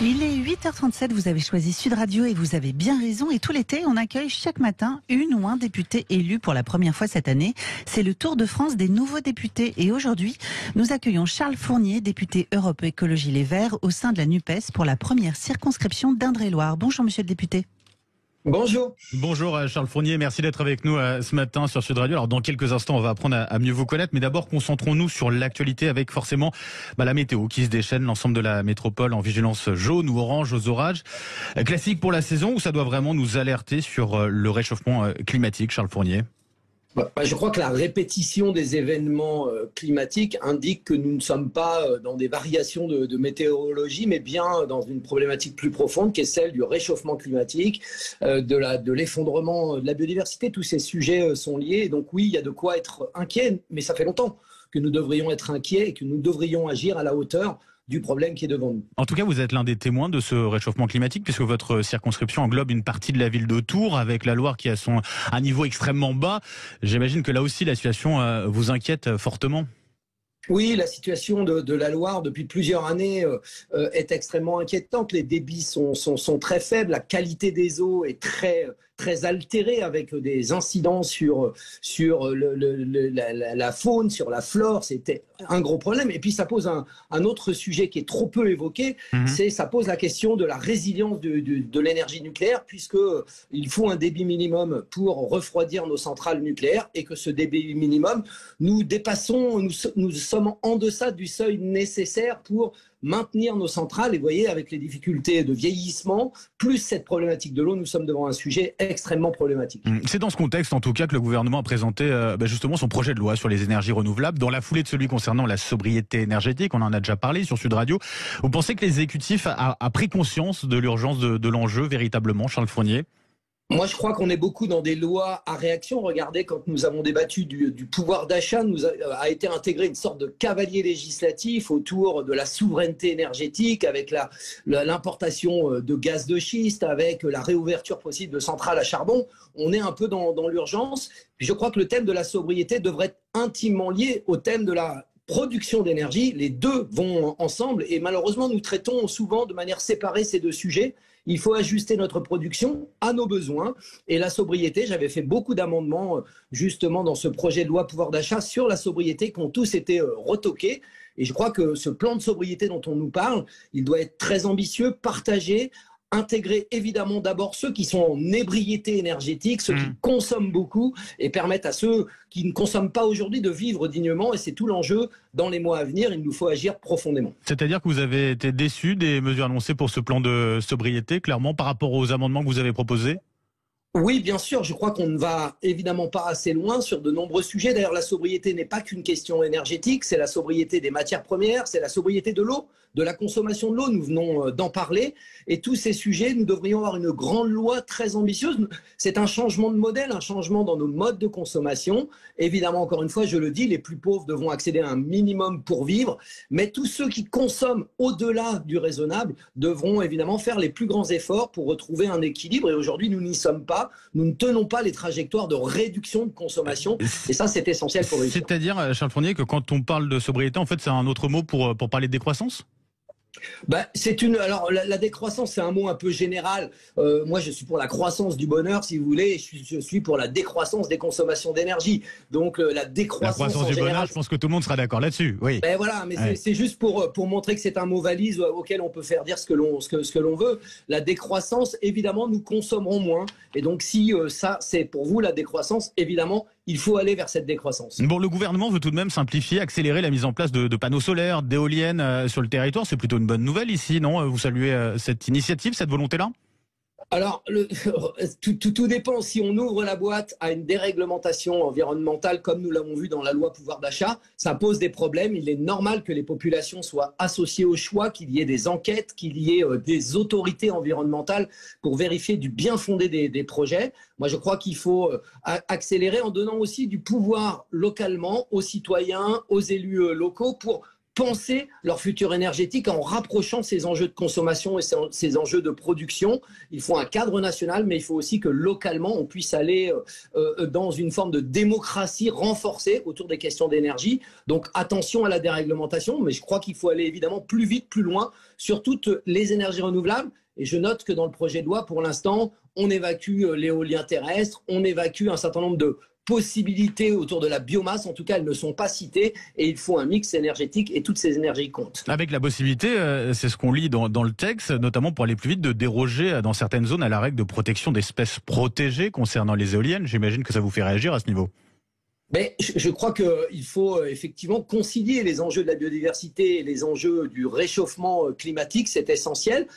Il est 8h37, vous avez choisi Sud Radio et vous avez bien raison. Et tout l'été, on accueille chaque matin une ou un député élu pour la première fois cette année. C'est le Tour de France des nouveaux députés. Et aujourd'hui, nous accueillons Charles Fournier, député Europe Écologie Les Verts, au sein de la NUPES pour la première circonscription d'Indre-et-Loire. Bonjour monsieur le député. Bonjour. Bonjour Charles Fournier, merci d'être avec nous ce matin sur Sud Radio. Alors dans quelques instants, on va apprendre à mieux vous connaître, mais d'abord concentrons-nous sur l'actualité avec forcément la météo qui se déchaîne, l'ensemble de la métropole en vigilance jaune ou orange aux orages. Classique pour la saison ou ça doit vraiment nous alerter sur le réchauffement climatique, Charles Fournier ? Je crois que la répétition des événements climatiques indique que nous ne sommes pas dans des variations de météorologie, mais bien dans une problématique plus profonde qui est celle du réchauffement climatique, de l'effondrement de la biodiversité. Tous ces sujets sont liés. Et donc oui, il y a de quoi être inquiet, mais ça fait longtemps que nous devrions être inquiets et que nous devrions agir à la hauteur du problème qui est devant nous. En tout cas, vous êtes l'un des témoins de ce réchauffement climatique puisque votre circonscription englobe une partie de la ville de Tours avec la Loire qui a un niveau extrêmement bas. J'imagine que là aussi la situation vous inquiète fortement. Oui, la situation de la Loire depuis plusieurs années est extrêmement inquiétante. Les débits sont très faibles, la qualité des eaux est très altérée avec des incidents sur la faune, sur la flore. C'était un gros problème. Et puis ça pose un autre sujet qui est trop peu évoqué, ça pose la question de la résilience de l'énergie nucléaire, puisqu'il faut un débit minimum pour refroidir nos centrales nucléaires et que ce débit minimum, nous sommes en deçà du seuil nécessaire pour maintenir nos centrales. Et vous voyez, avec les difficultés de vieillissement, plus cette problématique de l'eau, nous sommes devant un sujet extrêmement problématique. C'est dans ce contexte, en tout cas, que le gouvernement a présenté justement son projet de loi sur les énergies renouvelables, dans la foulée de celui concernant la sobriété énergétique. On en a déjà parlé sur Sud Radio. Vous pensez que l'exécutif a pris conscience de l'urgence de l'enjeu, véritablement, Charles Fournier ? Moi, je crois qu'on est beaucoup dans des lois à réaction. Regardez, quand nous avons débattu du pouvoir d'achat, nous a été intégré une sorte de cavalier législatif autour de la souveraineté énergétique, avec l'importation de gaz de schiste, avec la réouverture possible de centrales à charbon. On est un peu dans l'urgence. Puis je crois que le thème de la sobriété devrait être intimement lié au thème de la production d'énergie. Les deux vont ensemble et malheureusement, nous traitons souvent de manière séparée ces deux sujets. Il faut ajuster notre production à nos besoins. Et la sobriété, j'avais fait beaucoup d'amendements justement dans ce projet de loi pouvoir d'achat sur la sobriété qui ont tous été retoqués. Et je crois que ce plan de sobriété dont on nous parle, il doit être très ambitieux, partagé, intégrer évidemment d'abord ceux qui sont en ébriété énergétique, ceux qui consomment beaucoup et permettre à ceux qui ne consomment pas aujourd'hui de vivre dignement. Et c'est tout l'enjeu dans les mois à venir. Il nous faut agir profondément. C'est-à-dire que vous avez été déçu des mesures annoncées pour ce plan de sobriété, clairement, par rapport aux amendements que vous avez proposés ? Oui, bien sûr. Je crois qu'on ne va évidemment pas assez loin sur de nombreux sujets. D'ailleurs, la sobriété n'est pas qu'une question énergétique. C'est la sobriété des matières premières, c'est la sobriété de l'eau, de la consommation de l'eau. Nous venons d'en parler. Et tous ces sujets, nous devrions avoir une grande loi très ambitieuse. C'est un changement de modèle, un changement dans nos modes de consommation. Évidemment, encore une fois, je le dis, les plus pauvres devront accéder à un minimum pour vivre. Mais tous ceux qui consomment au-delà du raisonnable devront évidemment faire les plus grands efforts pour retrouver un équilibre. Et aujourd'hui, nous n'y sommes pas. Nous ne tenons pas les trajectoires de réduction de consommation. Et ça, c'est essentiel pour réussir. C'est-à-dire, Charles Fournier, que quand on parle de sobriété, en fait, c'est un autre mot pour parler de décroissance ? Alors la décroissance, c'est un mot un peu général. Moi, je suis pour la croissance du bonheur, si vous voulez. Je suis pour la décroissance des consommations d'énergie. Donc la décroissance du bonheur, je pense que tout le monde sera d'accord là-dessus. Oui. Mais voilà, c'est juste pour montrer que c'est un mot valise auquel on peut faire dire ce que l'on veut. La décroissance, évidemment, nous consommerons moins. Et donc, si ça, c'est pour vous la décroissance, évidemment, il faut aller vers cette décroissance. Bon, le gouvernement veut tout de même simplifier, accélérer la mise en place de panneaux solaires, d'éoliennes sur le territoire. C'est plutôt une bonne nouvelle ici, non ? Vous saluez cette initiative, cette volonté-là ? Alors, tout dépend. Si on ouvre la boîte à une déréglementation environnementale, comme nous l'avons vu dans la loi pouvoir d'achat, ça pose des problèmes. Il est normal que les populations soient associées au choix, qu'il y ait des enquêtes, qu'il y ait des autorités environnementales pour vérifier du bien fondé des projets. Moi, je crois qu'il faut accélérer en donnant aussi du pouvoir localement aux citoyens, aux élus locaux pour penser leur futur énergétique en rapprochant ces enjeux de consommation et ces enjeux de production. Il faut un cadre national, mais il faut aussi que localement, on puisse aller dans une forme de démocratie renforcée autour des questions d'énergie. Donc attention à la déréglementation, mais je crois qu'il faut aller évidemment plus vite, plus loin sur toutes les énergies renouvelables. Et je note que dans le projet de loi, pour l'instant, on évacue l'éolien terrestre, on évacue un certain nombre de possibilités autour de la biomasse. En tout cas, elles ne sont pas citées et il faut un mix énergétique et toutes ces énergies comptent. Avec la possibilité, c'est ce qu'on lit dans le texte, notamment pour aller plus vite, de déroger dans certaines zones à la règle de protection d'espèces protégées concernant les éoliennes. J'imagine que ça vous fait réagir à ce niveau. Mais je crois qu'il faut effectivement concilier les enjeux de la biodiversité et les enjeux du réchauffement climatique, c'est essentiel.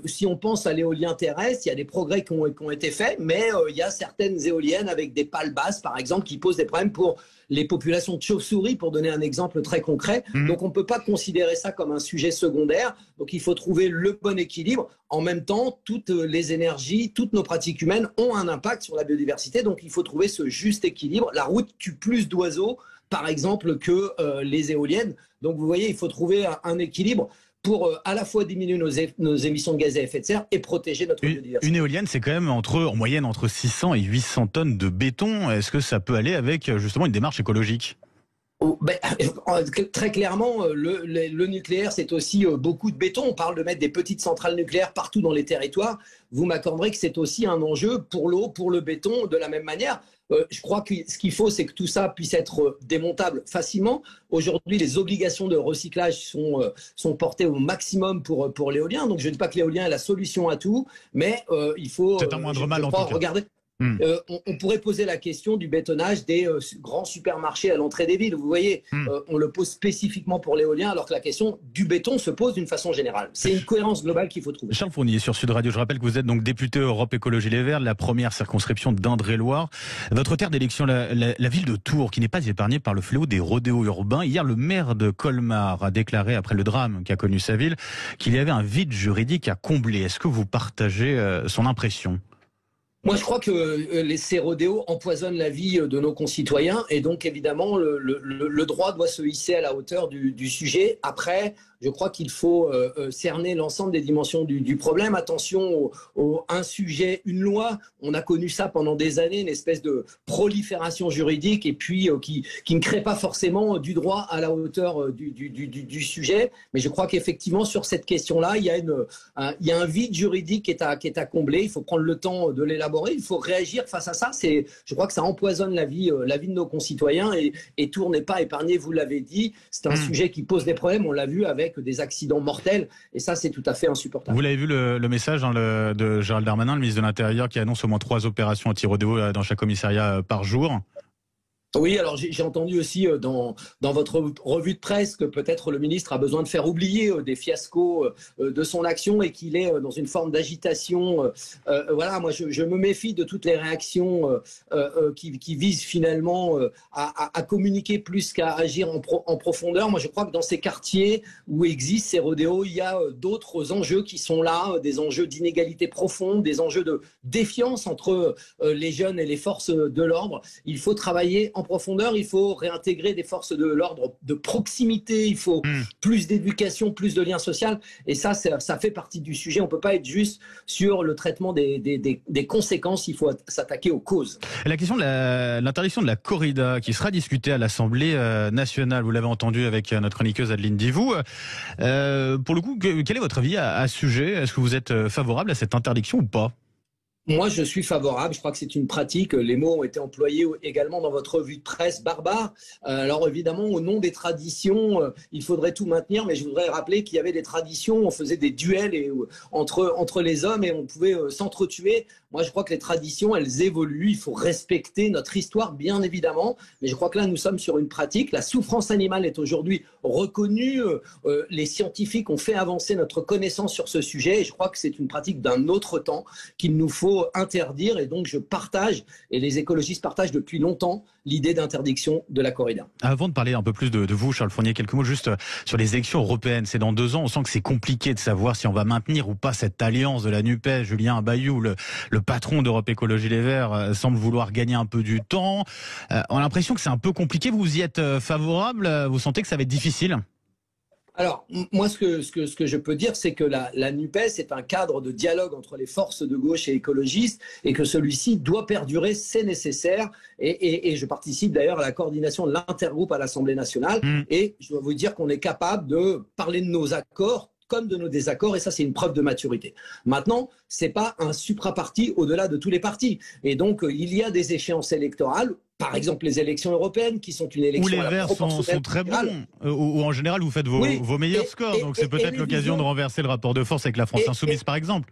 Si on pense à l'éolien terrestre, il y a des progrès qui ont été faits, mais il y a certaines éoliennes avec des pales basses, par exemple, qui posent des problèmes pour les populations de chauves-souris, pour donner un exemple très concret. Donc on ne peut pas considérer ça comme un sujet secondaire. Donc il faut trouver le bon équilibre. En même temps, toutes les énergies, toutes nos pratiques humaines ont un impact sur la biodiversité. Donc il faut trouver ce juste équilibre. La route tue plus d'oiseaux, par exemple, que les éoliennes. Donc vous voyez, il faut trouver un équilibre pour à la fois diminuer nos émissions de gaz à effet de serre et protéger notre biodiversité. Une éolienne, c'est quand même en moyenne entre 600 et 800 tonnes de béton. Est-ce que ça peut aller avec justement une démarche écologique ? Très clairement, le nucléaire, c'est aussi beaucoup de béton. On parle de mettre des petites centrales nucléaires partout dans les territoires. Vous m'accorderez que c'est aussi un enjeu pour l'eau, pour le béton, de la même manière. Je crois que ce qu'il faut, c'est que tout ça puisse être démontable facilement. Aujourd'hui, les obligations de recyclage sont portées au maximum pour l'éolien. Donc, je ne dis pas que l'éolien est la solution à tout, mais il faut c'est un moindre mal, en tout cas. Regarder. On pourrait poser la question du bétonnage des grands supermarchés à l'entrée des villes. Vous voyez, on le pose spécifiquement pour l'éolien, alors que la question du béton se pose d'une façon générale. C'est une cohérence globale qu'il faut trouver. Charles Fournier sur Sud Radio. Je rappelle que vous êtes donc député Europe Écologie Les Verts, la première circonscription d'Indre-et-Loire. Votre terre d'élection, la ville de Tours, qui n'est pas épargnée par le fléau des rodéos urbains. Hier, le maire de Colmar a déclaré, après le drame qu'a connu sa ville, qu'il y avait un vide juridique à combler. Est-ce que vous partagez son impression ? Moi, je crois que ces rodéos empoisonnent la vie de nos concitoyens et donc, évidemment, le droit doit se hisser à la hauteur du sujet. Après, je crois qu'il faut cerner l'ensemble des dimensions du problème. Attention un sujet, une loi. On a connu ça pendant des années, une espèce de prolifération juridique et puis qui ne crée pas forcément du droit à la hauteur du sujet. Mais je crois qu'effectivement, sur cette question-là, il y a un vide juridique qui est à combler. Il faut prendre le temps de l'élaborer. Il faut réagir face à ça. Je crois que ça empoisonne la vie de nos concitoyens et Tours n'est pas épargné, vous l'avez dit. C'est un sujet qui pose des problèmes. On l'a vu avec des accidents mortels et ça, c'est tout à fait insupportable. Vous l'avez vu le message de Gérald Darmanin, le ministre de l'Intérieur, qui annonce au moins 3 opérations anti-rodéo dans chaque commissariat par jour. Oui, alors j'ai entendu aussi dans votre revue de presse que peut-être le ministre a besoin de faire oublier des fiascos de son action et qu'il est dans une forme d'agitation. Voilà, moi je me méfie de toutes les réactions qui visent finalement à communiquer plus qu'à agir en profondeur. Moi je crois que dans ces quartiers où existent ces rodéos, il y a d'autres enjeux qui sont là, des enjeux d'inégalité profonde, des enjeux de défiance entre les jeunes et les forces de l'ordre. Il faut travailler en profondeur, il faut réintégrer des forces de l'ordre de proximité, il faut plus d'éducation, plus de lien social, et ça fait partie du sujet. On ne peut pas être juste sur le traitement des conséquences, il faut s'attaquer aux causes. La question de l'interdiction de la corrida qui sera discutée à l'Assemblée nationale, vous l'avez entendu avec notre chroniqueuse Adeline Divou. Pour le coup, quel est votre avis à ce sujet ? Est-ce que vous êtes favorable à cette interdiction ou pas ? Moi, je suis favorable. Je crois que c'est une pratique. Les mots ont été employés également dans votre revue de presse, barbare. Alors évidemment, au nom des traditions, il faudrait tout maintenir. Mais je voudrais rappeler qu'il y avait des traditions. On faisait des duels entre les hommes et on pouvait s'entretuer. Moi, je crois que les traditions, elles évoluent. Il faut respecter notre histoire, bien évidemment. Mais je crois que là, nous sommes sur une pratique. La souffrance animale est aujourd'hui reconnue. Les scientifiques ont fait avancer notre connaissance sur ce sujet. Et je crois que c'est une pratique d'un autre temps qu'il nous faut interdire, et donc je partage, et les écologistes partagent depuis longtemps, l'idée d'interdiction de la corrida. Avant de parler un peu plus de vous, Charles Fournier, quelques mots juste sur les élections européennes. C'est dans 2 ans, on sent que c'est compliqué de savoir si on va maintenir ou pas cette alliance de la NUPES. Julien Bayou, le patron d'Europe Écologie Les Verts, semble vouloir gagner un peu du temps. On a l'impression que c'est un peu compliqué. Vous y êtes favorable ? Vous sentez que ça va être difficile ? Alors, moi, ce que je peux dire, c'est que la NUPES est un cadre de dialogue entre les forces de gauche et écologistes et que celui-ci doit perdurer, c'est nécessaire. Et je participe d'ailleurs à la coordination de l'intergroupe à l'Assemblée nationale. Et je dois vous dire qu'on est capable de parler de nos accords comme de nos désaccords, et ça, c'est une preuve de maturité. Maintenant, c'est pas un supra-parti au-delà de tous les partis. Et donc, il y a des échéances électorales, par exemple les élections européennes, qui sont une élection... Où les Verts sont très bons, où en général, vous faites vos meilleurs scores. Donc, c'est peut-être l'occasion de renverser le rapport de force avec la France insoumise, par exemple.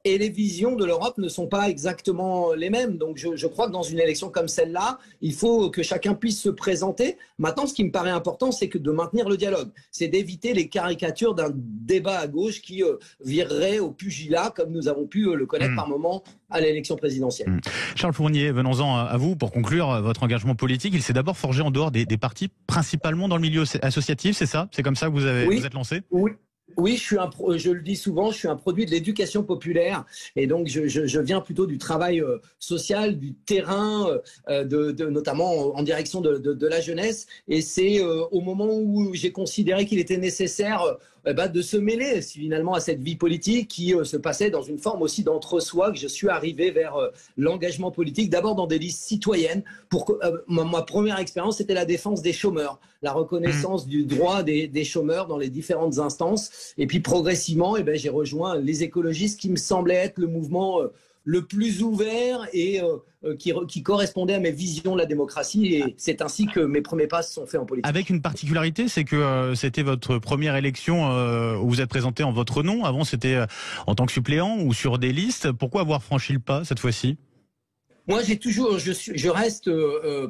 Et les visions de l'Europe ne sont pas exactement les mêmes. Donc je crois que dans une élection comme celle-là, il faut que chacun puisse se présenter. Maintenant, ce qui me paraît important, c'est que de maintenir le dialogue. C'est d'éviter les caricatures d'un débat à gauche qui virerait au pugilat, comme nous avons pu le connaître par moments à l'élection présidentielle. Charles Fournier, venons-en à vous. Pour conclure, votre engagement politique, il s'est d'abord forgé en dehors des partis, principalement dans le milieu associatif, c'est ça? C'est comme ça que vous êtes lancé? Oui, je le dis souvent, je suis un produit de l'éducation populaire et donc je viens plutôt du travail social, du terrain, notamment en direction de la jeunesse. Et c'est au moment où j'ai considéré qu'il était nécessaire de se mêler finalement à cette vie politique qui se passait dans une forme aussi d'entre-soi que je suis arrivé vers l'engagement politique, d'abord dans des listes citoyennes. Ma première expérience, c'était la défense des chômeurs, la reconnaissance du droit des chômeurs dans les différentes instances. Et puis progressivement, j'ai rejoint les écologistes qui me semblaient être le mouvement le plus ouvert et qui correspondait à mes visions de la démocratie. Et c'est ainsi que mes premiers pas se sont faits en politique. Avec une particularité, c'est que c'était votre première élection où vous êtes présenté en votre nom. Avant, c'était en tant que suppléant ou sur des listes. Pourquoi avoir franchi le pas cette fois-ci ? Moi, je reste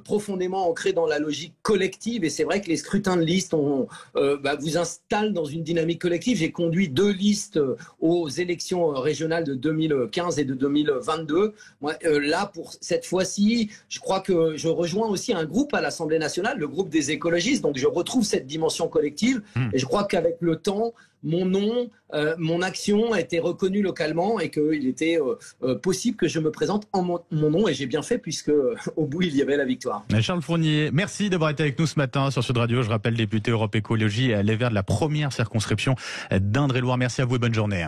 profondément ancré dans la logique collective et c'est vrai que les scrutins de liste vous installent dans une dynamique collective. J'ai conduit 2 listes aux élections régionales de 2015 et de 2022. Moi, là, pour cette fois-ci, je crois que je rejoins aussi un groupe à l'Assemblée nationale, le groupe des écologistes. Donc, je retrouve cette dimension collective et je crois qu'avec le temps, mon nom, mon action a été reconnue localement et qu'il était possible que je me présente en mon nom et j'ai bien fait puisque au bout il y avait la victoire. Charles Fournier, merci d'avoir été avec nous ce matin sur Sud Radio. Je rappelle, député Europe Écologie Les Verts de la première circonscription d'Indre-et-Loire. Merci à vous et bonne journée.